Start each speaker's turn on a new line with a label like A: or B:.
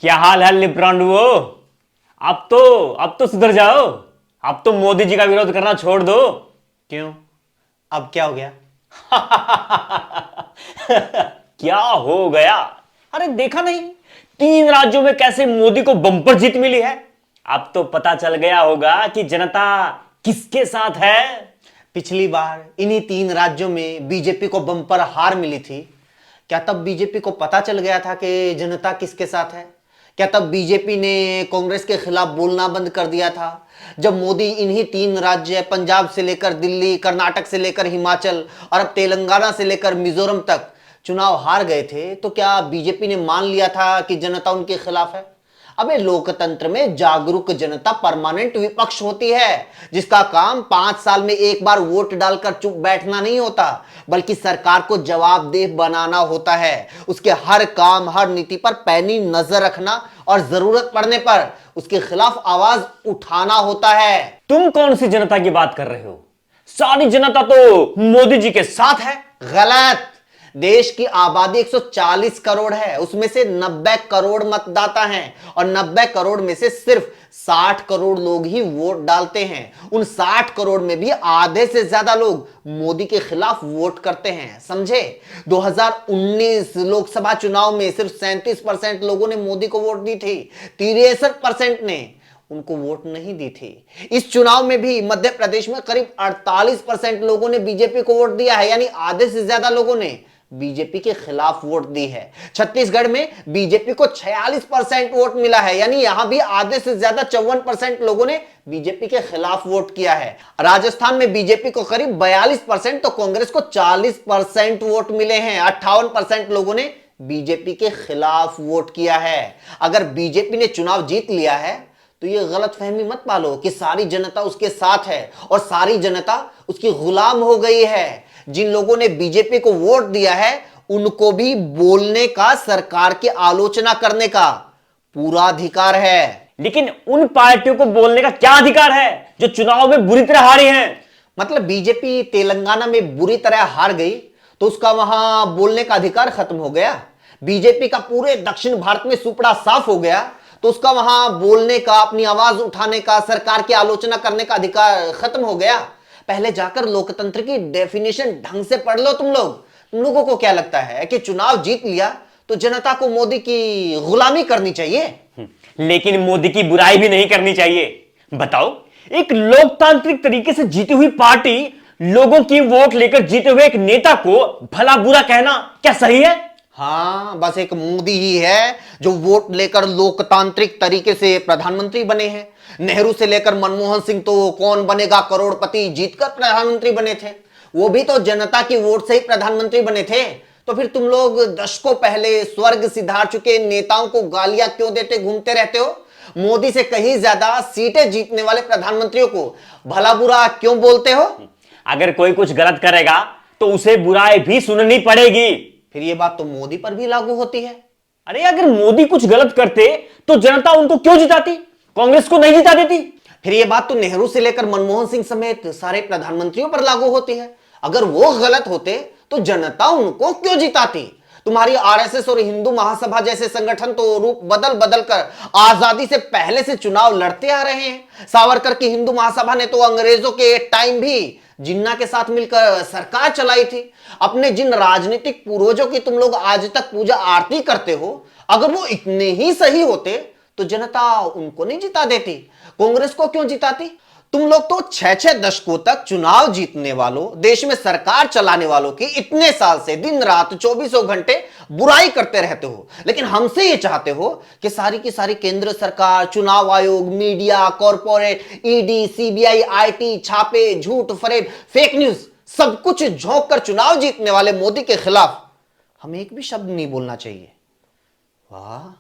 A: क्या हाल है लिब्रांडुओ। अब तो सुधर जाओ। अब तो मोदी जी का विरोध करना छोड़ दो।
B: क्यों? अब क्या हो गया?
A: क्या हो गया? अरे देखा नहीं, 3 राज्यों में कैसे मोदी को बम्पर जीत मिली है। अब तो पता चल गया होगा कि जनता किसके साथ है।
B: पिछली बार इन्हीं 3 राज्यों में बीजेपी को बम्पर हार मिली थी। क्या तब बीजेपी को पता चल गया था कि जनता किसके साथ है? क्या तब बीजेपी ने कांग्रेस के खिलाफ बोलना बंद कर दिया था? जब मोदी इन्हीं 3 राज्य, पंजाब से लेकर दिल्ली, कर्नाटक से लेकर हिमाचल और अब तेलंगाना से लेकर मिजोरम तक चुनाव हार गए थे, तो क्या बीजेपी ने मान लिया था कि जनता उनके खिलाफ है? अबे लोकतंत्र में जागरूक जनता परमानेंट विपक्ष होती है, जिसका काम 5 साल में एक बार वोट डालकर चुप बैठना नहीं होता, बल्कि सरकार को जवाबदेह बनाना होता है। उसके हर काम, हर नीति पर पैनी नजर रखना और जरूरत पड़ने पर उसके खिलाफ आवाज उठाना होता है।
A: तुम कौन सी जनता की बात कर रहे हो? सारी जनता तो मोदी जी के साथ है।
B: गलत। देश की आबादी 140 करोड़ है, उसमें से 90 करोड़ मतदाता हैं और 90 करोड़ में से सिर्फ 60 करोड़ लोग ही वोट डालते हैं। उन 60 करोड़ में भी आधे से ज्यादा लोग मोदी के खिलाफ वोट करते हैं, समझे? 2019 लोकसभा चुनाव में सिर्फ 37% लोगों ने मोदी को वोट दी थी, 63% ने उनको वोट नहीं दी थी। इस चुनाव में भी मध्य प्रदेश में करीब 48% लोगों ने बीजेपी को वोट दिया है, यानी आधे से ज्यादा लोगों ने बीजेपी के खिलाफ वोट दी है। छत्तीसगढ़ में बीजेपी को 46% वोट मिला है, यानी यहां भी आधे से ज्यादा 54% लोगों ने बीजेपी के खिलाफ वोट किया है। राजस्थान में बीजेपी को करीब 42%, तो कांग्रेस को 40% वोट मिले हैं। 58% लोगों ने बीजेपी के खिलाफ वोट किया है। अगर बीजेपी ने चुनाव जीत लिया है तो ये गलतफहमी मत पालो कि सारी जनता उसके साथ है और सारी जनता उसकी गुलाम हो गई है। जिन लोगों ने बीजेपी को वोट दिया है उनको भी बोलने का, सरकार की आलोचना करने का पूरा अधिकार है।
A: लेकिन उन पार्टियों को बोलने का क्या अधिकार है जो चुनाव में बुरी तरह हारी हैं?
B: मतलब बीजेपी तेलंगाना में बुरी तरह हार गई तो उसका वहां बोलने का अधिकार खत्म हो गया। बीजेपी का पूरे दक्षिण भारत में सुपड़ा साफ हो गया तो उसका वहां बोलने का, अपनी आवाज उठाने का, सरकार की आलोचना करने का अधिकार खत्म हो गया। पहले जाकर लोकतंत्र की डेफिनेशन ढंग से पढ़ लो। तुम लोगों को क्या लगता है कि चुनाव जीत लिया तो जनता को मोदी की गुलामी करनी चाहिए?
A: लेकिन मोदी की बुराई भी नहीं करनी चाहिए। बताओ, एक लोकतांत्रिक तरीके से जीती हुई पार्टी लोगों की वोट लेकर जीते हुए एक नेता को भला बुरा कहना क्या सही है?
B: हाँ, बस एक मोदी ही है जो वोट लेकर लोकतांत्रिक तरीके से प्रधानमंत्री बने हैं। नेहरू से लेकर मनमोहन सिंह तो कौन बनेगा करोड़पति जीतकर प्रधानमंत्री बने थे, वो भी तो जनता की वोट से ही प्रधानमंत्री बने थे। तो फिर तुम लोग दशकों पहले स्वर्ग सिधार चुके नेताओं को गालियां क्यों देते घूमते रहते हो? मोदी से कहीं ज्यादा सीटें जीतने वाले प्रधानमंत्रियों को भला बुरा क्यों बोलते हो?
A: अगर कोई कुछ गलत करेगा तो उसे बुराई भी सुननी पड़ेगी।
B: फिर ये बात तो मोदी पर भी लागू होती है।
A: अरे अगर मोदी कुछ गलत करते तो जनता उनको क्यों जिताती, कांग्रेस को नहीं जिता देती?
B: फिर ये बात तो नेहरू से लेकर मनमोहन सिंह समेत सारे प्रधानमंत्रियों पर लागू होती है। अगर वो गलत होते तो जनता उनको क्यों जिताती? तुम्हारी आरएसएस और हिंदू महासभा जैसे संगठन तो रूप बदल बदल कर आजादी से पहले से चुनाव लड़ते आ रहे हैं। सावरकर की हिंदू महासभा ने तो अंग्रेजों के टाइम भी जिन्ना के साथ मिलकर सरकार चलाई थी। अपने जिन राजनीतिक पूर्वजों की तुम लोग आज तक पूजा आरती करते हो, अगर वो इतने ही सही होते तो जनता उनको नहीं जिता देती, कांग्रेस को क्यों जिताती? तुम लोग तो 6-6 दशकों तक चुनाव जीतने वालों, देश में सरकार चलाने वालों की इतने साल से दिन रात 24 घंटे बुराई करते रहते हो, लेकिन हमसे ये चाहते हो कि सारी की सारी केंद्र सरकार, चुनाव आयोग, media, corporate, ED, CBI, IT, छापे, झूठ, फरेब, फेक न्यूज सब कुछ झोंक कर चुनाव जीतने वाले मोदी के खिलाफ हमें एक भी शब्द नहीं बोलना चाहिए। वाह।